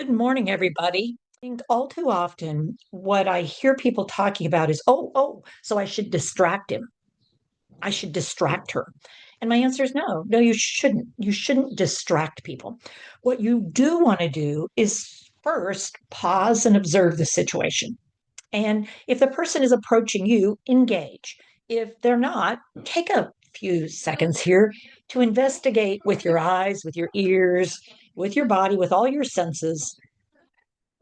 Good morning, everybody. I think all too often, what I hear people talking about is, so I should distract him. I should distract her. And my answer is no, no, you shouldn't. You shouldn't distract people. What you do want to do is first pause and observe the situation. And if the person is approaching you, engage. If they're not, take a few seconds here to investigate with your eyes, with your ears, with your body, with all your senses,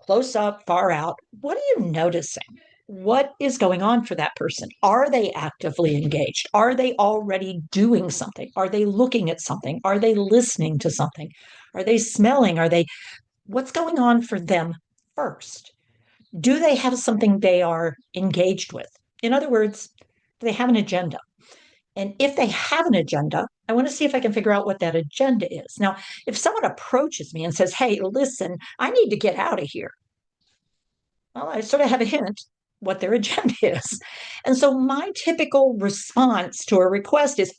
close up, far out. What are you noticing? What is going on for that person? Are they actively engaged? Are they already doing something? Are they looking at something? Are they listening to something? Are they smelling? What's going on for them first? Do they have something they are engaged with? In other words, do they have an agenda? And if they have an agenda, I want to see if I can figure out what that agenda is. Now, if someone approaches me and says, hey, listen, I need to get out of here, well, I sort of have a hint what their agenda is. And so my typical response to a request is,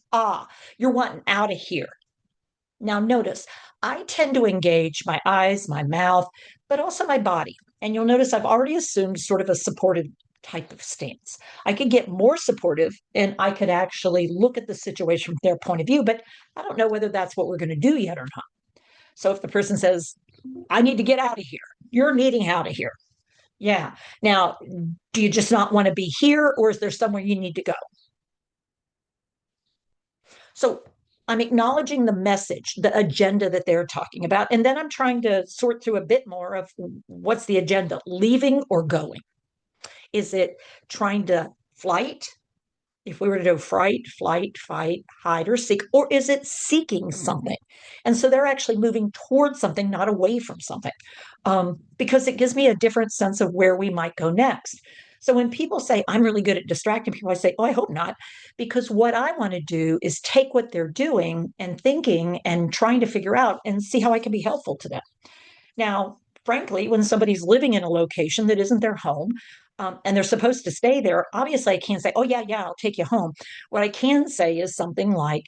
you're wanting out of here. Now, notice I tend to engage my eyes, my mouth, but also my body. And you'll notice I've already assumed sort of a supportive type of stance. I could get more supportive and I could actually look at the situation from their point of view, but I don't know whether that's what we're going to do yet or not. So if the person says, I need to get out of here, you're needing out of here. Yeah. Now, do you just not want to be here, or is there somewhere you need to go? So I'm acknowledging the message, the agenda that they're talking about. And then I'm trying to sort through a bit more of what's the agenda, leaving or going? Is it trying to flight? If we were to do flight, fight, hide, or seek, or is it seeking something? And so they're actually moving towards something, not away from something, because it gives me a different sense of where we might go next. So when people say, I'm really good at distracting people, I say, oh, I hope not. Because what I want to do is take what they're doing and thinking and trying to figure out and see how I can be helpful to them. Now, frankly, when somebody's living in a location that isn't their home, and they're supposed to stay there, obviously I can't say, oh, yeah, I'll take you home. What I can say is something like,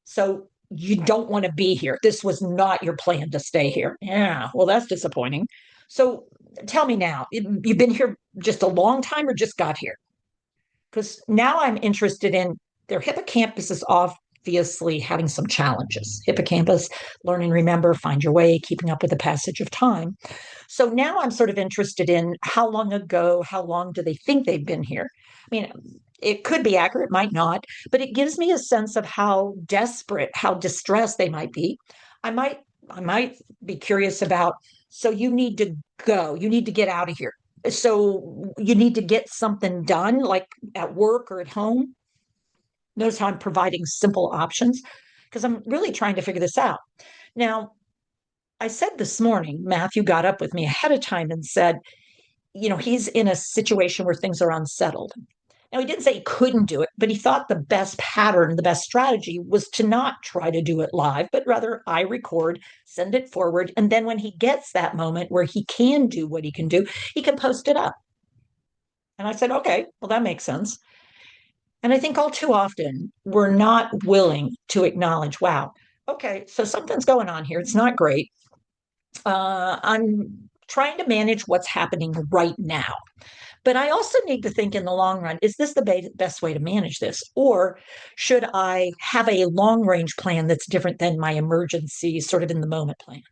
so you don't want to be here. This was not your plan to stay here. Yeah, well, that's disappointing. So tell me now, you've been here just a long time or just got here? Because now I'm interested in their hippocampus is obviously having some challenges. Hippocampus, learn and remember, find your way, keeping up with the passage of time. So now I'm sort of interested in how long ago, how long do they think they've been here? I mean, it could be accurate, might not, but it gives me a sense of how desperate, how distressed they might be. I might, I might be curious about, so you need to go, you need to get out of here. So you need to get something done, like at work or at home. Notice how I'm providing simple options because I'm really trying to figure this out. Now, I said this morning, Matthew got up with me ahead of time and said, he's in a situation where things are unsettled. Now, he didn't say he couldn't do it, but he thought the best pattern, the best strategy was to not try to do it live, but rather I record, send it forward. And then when he gets that moment where he can do what he can do, he can post it up. And I said, okay, well, that makes sense. And I think all too often we're not willing to acknowledge, wow, okay, so something's going on here. It's not great. I'm trying to manage what's happening right now. But I also need to think in the long run, is this the best way to manage this? Or should I have a long range plan that's different than my emergency, sort of in the moment plan?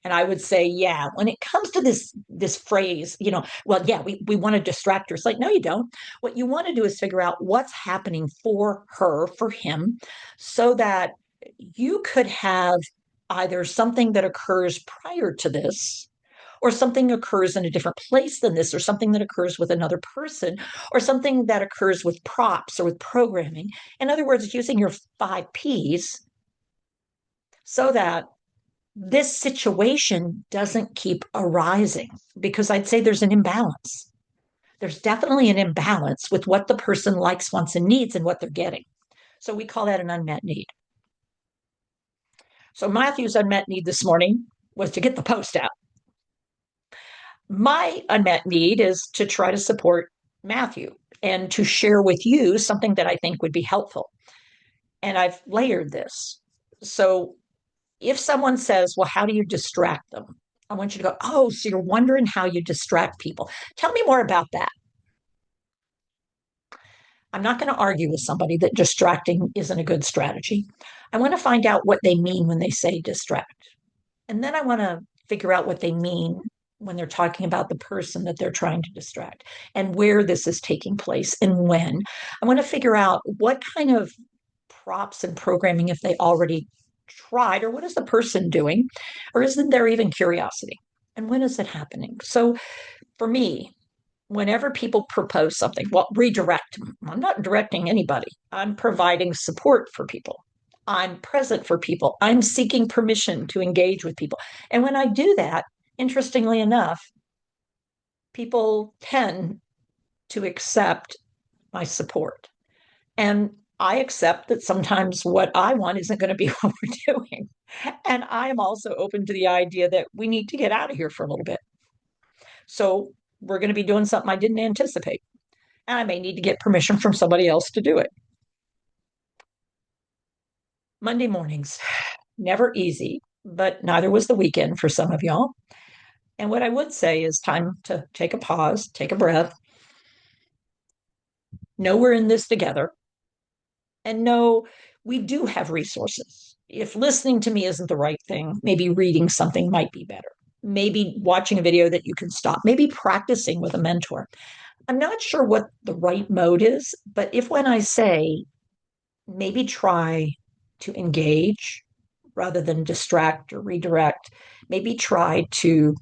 And I would say, yeah, when it comes to this phrase, well, yeah, we want to distract her. It's like, no, you don't. What you want to do is figure out what's happening for her, for him, so that you could have either something that occurs prior to this, or something occurs in a different place than this, or something that occurs with another person, or something that occurs with props or with programming. In other words, using your 5 Ps so that this situation doesn't keep arising, because I'd say there's an imbalance. There's definitely an imbalance with what the person likes, wants, and needs and what they're getting. So we call that an unmet need. So Matthew's unmet need this morning was to get the post out. My unmet need is to try to support Matthew and to share with you something that I think would be helpful. And I've layered this. So if someone says, well, how do you distract them? I want you to go, oh, so you're wondering how you distract people. Tell me more about that. I'm not going to argue with somebody that distracting isn't a good strategy. I want to find out what they mean when they say distract. And then I want to figure out what they mean when they're talking about the person that they're trying to distract and where this is taking place and when. I want to figure out what kind of props and programming, if they already tried, or what is the person doing, or isn't there even curiosity? And when is it happening? So for me, whenever people propose something, well, redirect. I'm not directing anybody. I'm providing support for people. I'm present for people. I'm seeking permission to engage with people. And when I do that, interestingly enough, people tend to accept my support. And I accept that sometimes what I want isn't going to be what we're doing. And I am also open to the idea that we need to get out of here for a little bit. So we're going to be doing something I didn't anticipate. And I may need to get permission from somebody else to do it. Monday mornings, never easy, but neither was the weekend for some of y'all. And what I would say is time to take a pause, take a breath, know we're in this together, and know we do have resources. If listening to me isn't the right thing, maybe reading something might be better. Maybe watching a video that you can stop, maybe practicing with a mentor. I'm not sure what the right mode is, but if when I say maybe try to engage rather than distract or redirect, maybe try to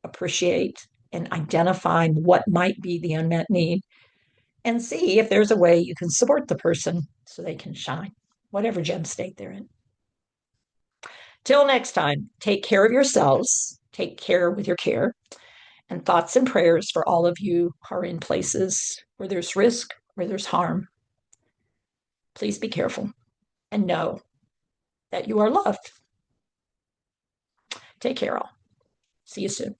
appreciate and identify what might be the unmet need and see if there's a way you can support the person so they can shine, whatever gem state they're in. Till next time, take care of yourselves, take care with your care, and thoughts and prayers for all of you who are in places where there's risk, where there's harm. Please be careful and know that you are loved. Take care, all. See you soon.